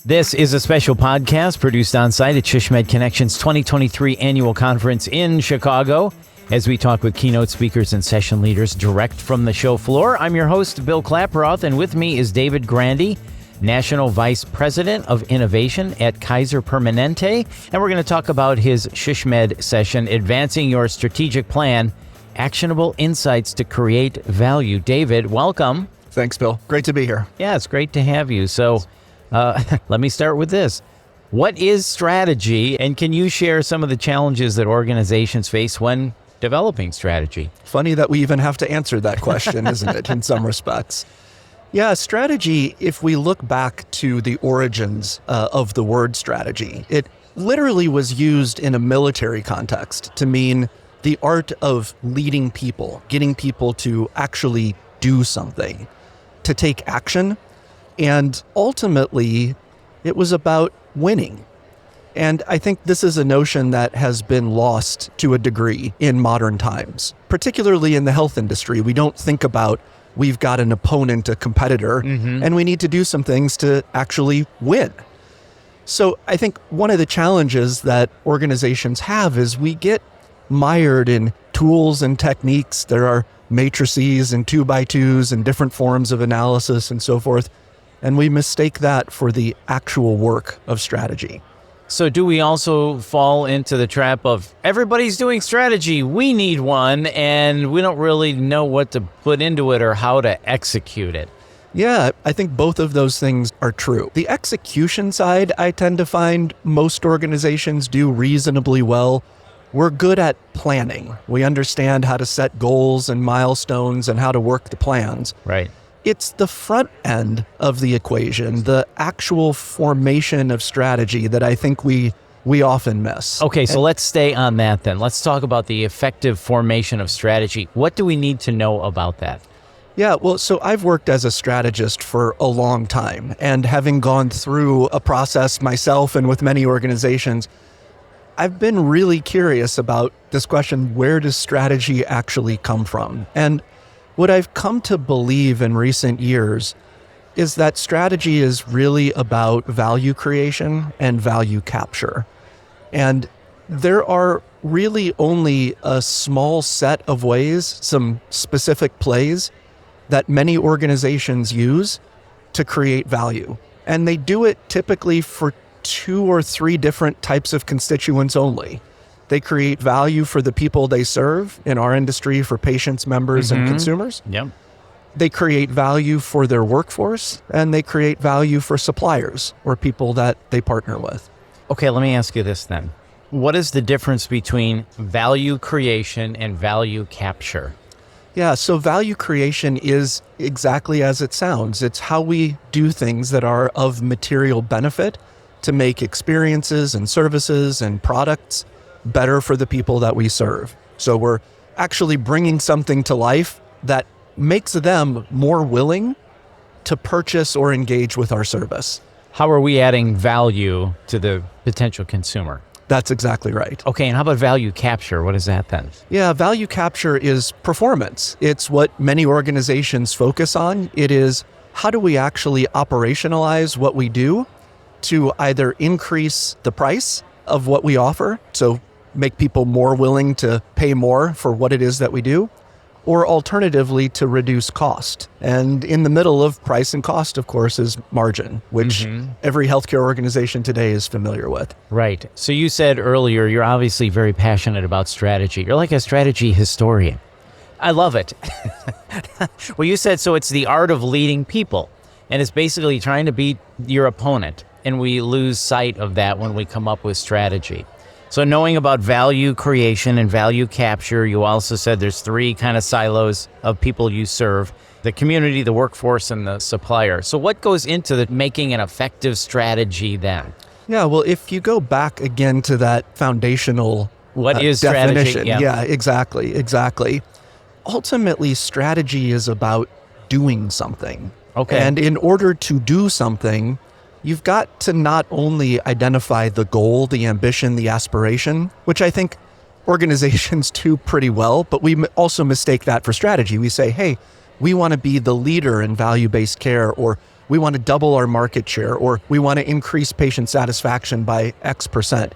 This is a special podcast produced on site at SHSMD Connections 2023 annual conference in Chicago as we talk with keynote speakers and session leaders direct from the show floor. I'm your host, Bill Klaproth, and with me is David Grandy, National Vice President of Innovation at Kaiser Permanente, and we're going to talk about his SHSMD session, Advancing Your Strategic Plan, Actionable Insights to Create Value. David, welcome. Thanks, Bill. Great to be here. Yeah, it's great to have you. So let me start with this. What is strategy, and can you share some of the challenges that organizations face when developing strategy? Funny that we even have to answer that question, isn't it, in some respects? Yeah, strategy, if we look back to the origins of the word strategy, it literally was used in a military context to mean the art of leading people, getting people to actually do something, to take action. And ultimately, it was about winning. And I think this is a notion that has been lost to a degree in modern times, particularly in the health industry. We don't think about we've got an opponent, a competitor, and we need to do some things to actually win. So I think one of the challenges that organizations have is we get mired in tools and techniques. There are matrices and 2x2s and different forms of analysis and so forth. And we mistake that for the actual work of strategy. So do we also fall into the trap of everybody's doing strategy, we need one, and we don't really know what to put into it or how to execute it? Yeah, I think both of those things are true. The execution side, I tend to find most organizations do reasonably well. We're good at planning. We understand how to set goals and milestones and how to work the plans. Right. It's the front end of the equation, the actual formation of strategy that I think we often miss. Okay, so let's stay on that then. Let's talk about the effective formation of strategy. What do we need to know about that? Yeah, well, so I've worked as a strategist for a long time, and having gone through a process myself and with many organizations, I've been really curious about this question, where does strategy actually come from? And what I've come to believe in recent years is that strategy is really about value creation and value capture. And there are really only a small set of ways, some specific plays that many organizations use to create value. And they do it typically for 2 or 3 different types of constituents only. They create value for the people they serve, in our industry for patients, members, and consumers. Yep. They create value for their workforce, and they create value for suppliers or people that they partner with. Okay, let me ask you this then. What is the difference between value creation and value capture? Yeah, so value creation is exactly as it sounds. It's how we do things that are of material benefit to make experiences and services and products better for the people that we serve. So we're actually bringing something to life that makes them more willing to purchase or engage with our service. How are we adding value to the potential consumer? That's exactly right. Okay, and how about value capture? What is that then? Yeah, value capture is performance. It's what many organizations focus on. It is how do we actually operationalize what we do to either increase the price of what we offer, so make people more willing to pay more for what it is that we do, or alternatively to reduce cost. And in the middle of price and cost, of course, is margin, which every healthcare organization today is familiar with. Right. So you said earlier, you're obviously very passionate about strategy. You're like a strategy historian. I love it. Well, you said, so it's the art of leading people, and it's basically trying to beat your opponent. And we lose sight of that when we come up with strategy. So knowing about value creation and value capture, you also said there's 3 kind of silos of people you serve: the community, the workforce, and the supplier. So what goes into making an effective strategy then? Yeah, well, if you go back again to that foundational what is definition, strategy? Yeah, exactly. Ultimately, strategy is about doing something. Okay. And in order to do something, you've got to not only identify the goal, the ambition, the aspiration, which I think organizations do pretty well, but we also mistake that for strategy. We say, hey, we want to be the leader in value-based care, or we want to double our market share, or we want to increase patient satisfaction by X%.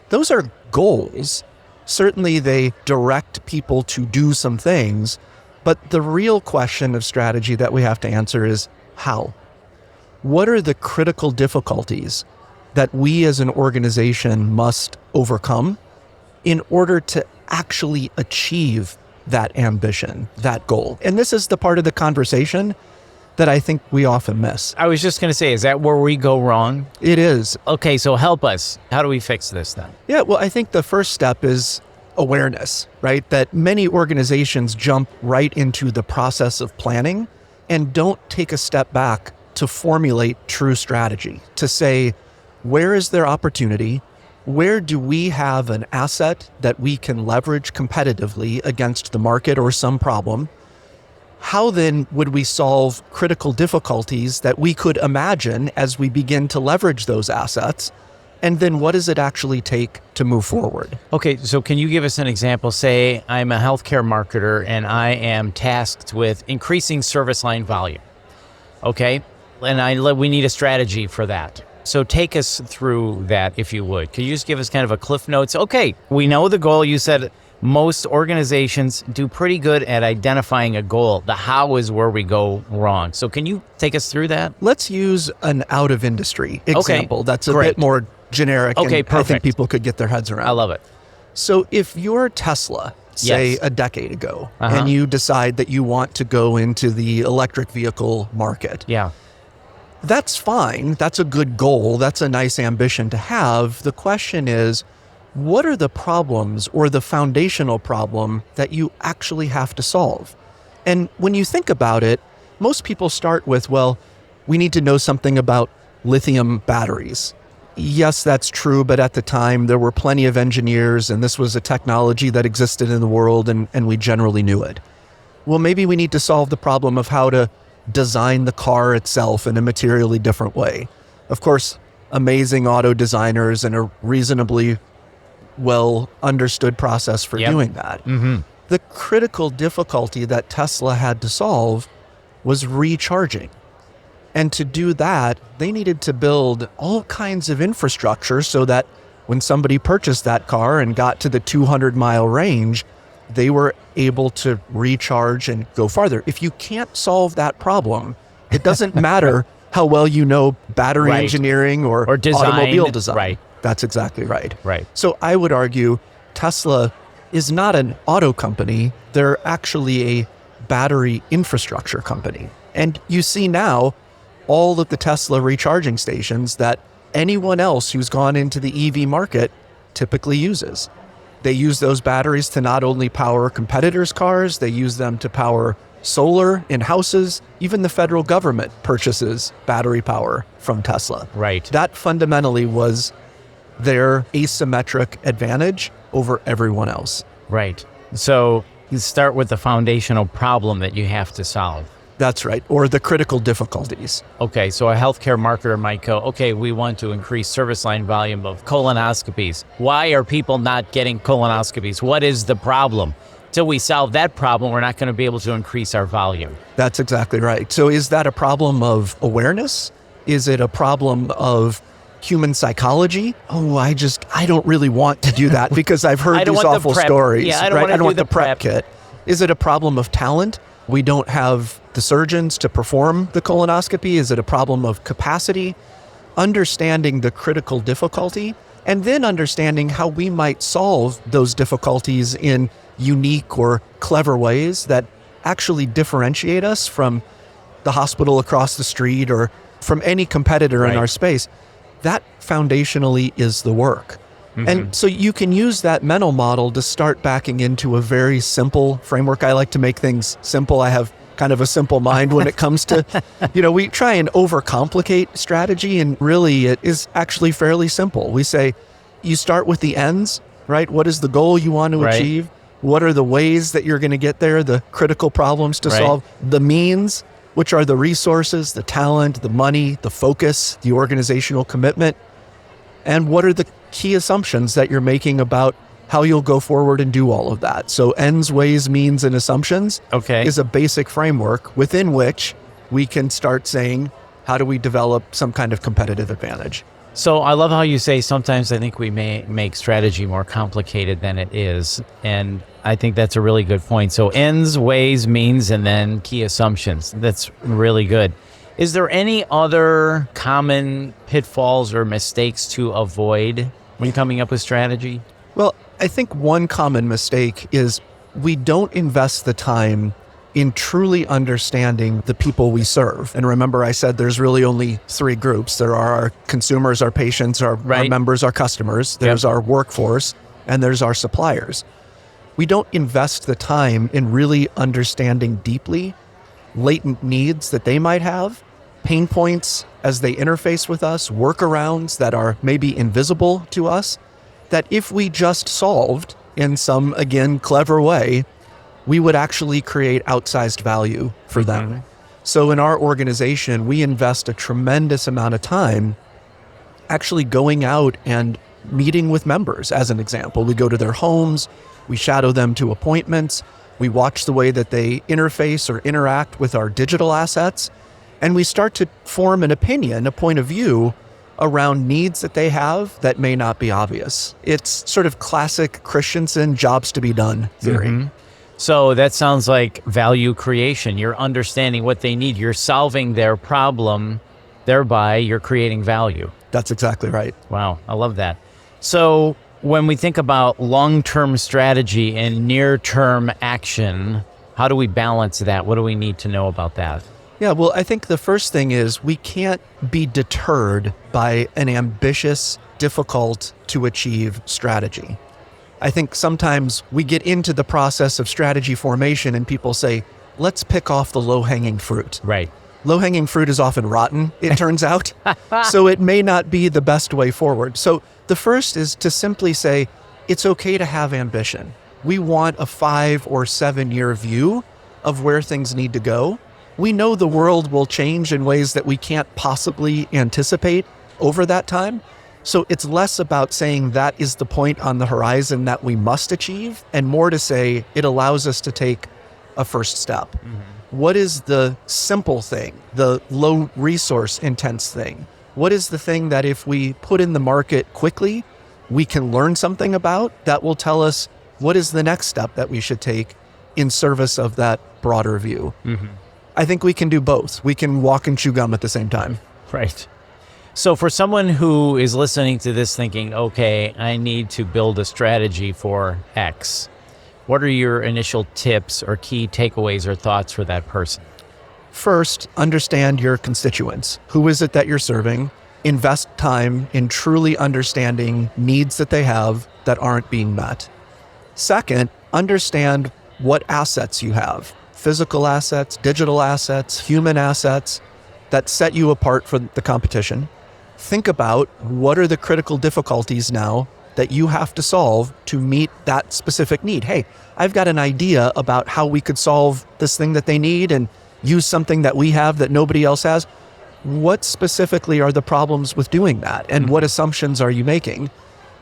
Those are goals. Certainly they direct people to do some things, but the real question of strategy that we have to answer is how? What are the critical difficulties that we as an organization must overcome in order to actually achieve that ambition, that goal? And this is the part of the conversation that I think we often miss. I was just going to say, is that where we go wrong? It is. Okay, so help us. How do we fix this then? Yeah, well, I think the first step is awareness, right? That many organizations jump right into the process of planning and don't take a step back to formulate true strategy, to say, where is there opportunity? Where do we have an asset that we can leverage competitively against the market or some problem? How then would we solve critical difficulties that we could imagine as we begin to leverage those assets? And then what does it actually take to move forward? Okay, so can you give us an example? Say I'm a healthcare marketer and I am tasked with increasing service line volume. Okay, and we need a strategy for that. So take us through that, if you would. Could you just give us kind of a cliff notes? Okay, we know the goal. You said most organizations do pretty good at identifying a goal. The how is where we go wrong. So can you take us through that? Let's use an out of industry example that's a bit more generic. Okay, and perfect. I think people could get their heads around. I love it. So if you're Tesla, say Yes. a decade ago, and you decide that you want to go into the electric vehicle market, Yeah. that's fine. That's a good goal. That's a nice ambition to have. The question is, what are the problems or the foundational problem that you actually have to solve? And when you think about it, most people start with, well, we need to know something about lithium batteries. Yes, that's true, but at the time there were plenty of engineers and this was a technology that existed in the world and we generally knew it. Well, maybe we need to solve the problem of how to design the car itself in a materially different way. Of course, amazing auto designers and a reasonably well understood process for doing that. Mm-hmm. The critical difficulty that Tesla had to solve was recharging. And to do that, they needed to build all kinds of infrastructure so that when somebody purchased that car and got to the 200-mile range, they were able to recharge and go farther. If you can't solve that problem, it doesn't matter how well you know battery engineering or design, automobile design. Right. That's exactly right. Right. So I would argue Tesla is not an auto company. They're actually a battery infrastructure company. And you see now all of the Tesla recharging stations that anyone else who's gone into the EV market typically uses. They use those batteries to not only power competitors' cars, they use them to power solar in houses. Even the federal government purchases battery power from Tesla. Right. That fundamentally was their asymmetric advantage over everyone else. Right. So you start with the foundational problem that you have to solve. That's right. Or the critical difficulties. Okay, so a healthcare marketer might go, okay, we want to increase service line volume of colonoscopies. Why are people not getting colonoscopies? What is the problem? Till we solve that problem, we're not going to be able to increase our volume. That's exactly right. So is that a problem of awareness? Is it a problem of human psychology? Oh, I don't really want to do that because I've heard these awful stories. Yeah, I don't want the prep kit. Is it a problem of talent? We don't have the surgeons to perform the colonoscopy. Is it a problem of capacity? Understanding the critical difficulty and then understanding how we might solve those difficulties in unique or clever ways that actually differentiate us from the hospital across the street or from any competitor in our space. That foundationally is the work. Mm-hmm. And so you can use that mental model to start backing into a very simple framework. I like to make things simple. I have kind of a simple mind when it comes to, we try and overcomplicate strategy, and really it is actually fairly simple. We say, you start with the ends, right? What is the goal you want to achieve? What are the ways that you're going to get there? The critical problems to solve, the means, which are the resources, the talent, the money, the focus, the organizational commitment. And what are the key assumptions that you're making about how you'll go forward and do all of that. So ends, ways, means, and assumptions is a basic framework within which we can start saying, how do we develop some kind of competitive advantage? So I love how you say sometimes I think we may make strategy more complicated than it is. And I think that's a really good point. So ends, ways, means, and then key assumptions. That's really good. Is there any other common pitfalls or mistakes to avoid when coming up with strategy? Well, I think one common mistake is we don't invest the time in truly understanding the people we serve. And remember, I said there's really only three groups. There are our consumers, our patients, our members, our customers. There's our workforce, and there's our suppliers. We don't invest the time in really understanding deeply latent needs that they might have, pain points as they interface with us, workarounds that are maybe invisible to us, that if we just solved in some, again, clever way, we would actually create outsized value for them. So in our organization, we invest a tremendous amount of time actually going out and meeting with members. As an example, we go to their homes, we shadow them to appointments, we watch the way that they interface or interact with our digital assets, and we start to form an opinion, a point of view around needs that they have that may not be obvious. It's sort of classic Christensen jobs to be done theory. So that sounds like value creation. You're understanding what they need. You're solving their problem. Thereby, you're creating value. That's exactly right. Wow, I love that. So when we think about long-term strategy and near-term action, how do we balance that? What do we need to know about that? Yeah, well, I think the first thing is we can't be deterred by an ambitious, difficult to achieve strategy. I think sometimes we get into the process of strategy formation and people say, let's pick off the low-hanging fruit. Right. Low-hanging fruit is often rotten, it turns out. So it may not be the best way forward. So the first is to simply say, it's okay to have ambition. We want a 5 or 7 year view of where things need to go. We know the world will change in ways that we can't possibly anticipate over that time. So it's less about saying that is the point on the horizon that we must achieve, and more to say it allows us to take a first step. What is the simple thing, the low resource intense thing? What is the thing that if we put in the market quickly, we can learn something about that will tell us what is the next step that we should take in service of that broader view? I think we can do both. We can walk and chew gum at the same time. Right. So for someone who is listening to this thinking, okay, I need to build a strategy for X, what are your initial tips or key takeaways or thoughts for that person? First, understand your constituents. Who is it that you're serving? Invest time in truly understanding needs that they have that aren't being met. Second, understand what assets you have. Physical assets, digital assets, human assets that set you apart from the competition. Think about what are the critical difficulties now that you have to solve to meet that specific need. Hey, I've got an idea about how we could solve this thing that they need and use something that we have that nobody else has. What specifically are the problems with doing that? And what assumptions are you making?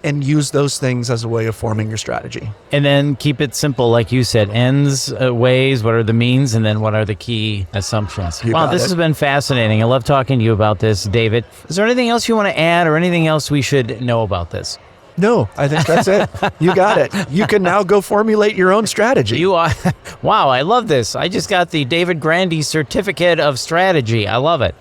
And use those things as a way of forming your strategy. And then keep it simple, like you said, ends, ways, what are the means, and then what are the key assumptions. Wow, this has been fascinating. I love talking to you about this, David. Is there anything else you want to add or anything else we should know about this? No, I think that's it. You got it. You can now go formulate your own strategy. You are. Wow, I love this. I just got the David Grandy Certificate of Strategy. I love it.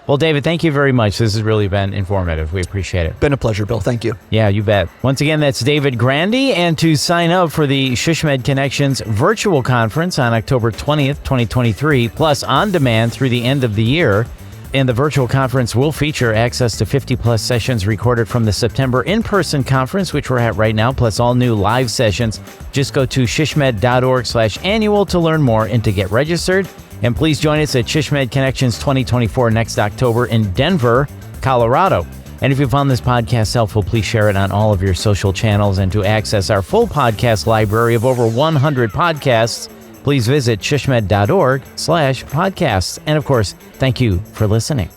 Well, David, thank you very much. This has really been informative. We appreciate it. Been a pleasure, Bill. Thank you. Yeah, you bet. Once again, that's David Grandy. And to sign up for the SHSMD Connections virtual conference on October 20th, 2023, plus on demand through the end of the year, and the virtual conference will feature access to 50-plus sessions recorded from the September in-person conference, which we're at right now, plus all new live sessions. Just go to shsmd.org/annual to learn more and to get registered. And please join us at SHSMD Connections 2024 next October in Denver, Colorado. And if you found this podcast helpful, please share it on all of your social channels. And to access our full podcast library of over 100 podcasts, please visit shsmd.org/podcasts. And of course, thank you for listening.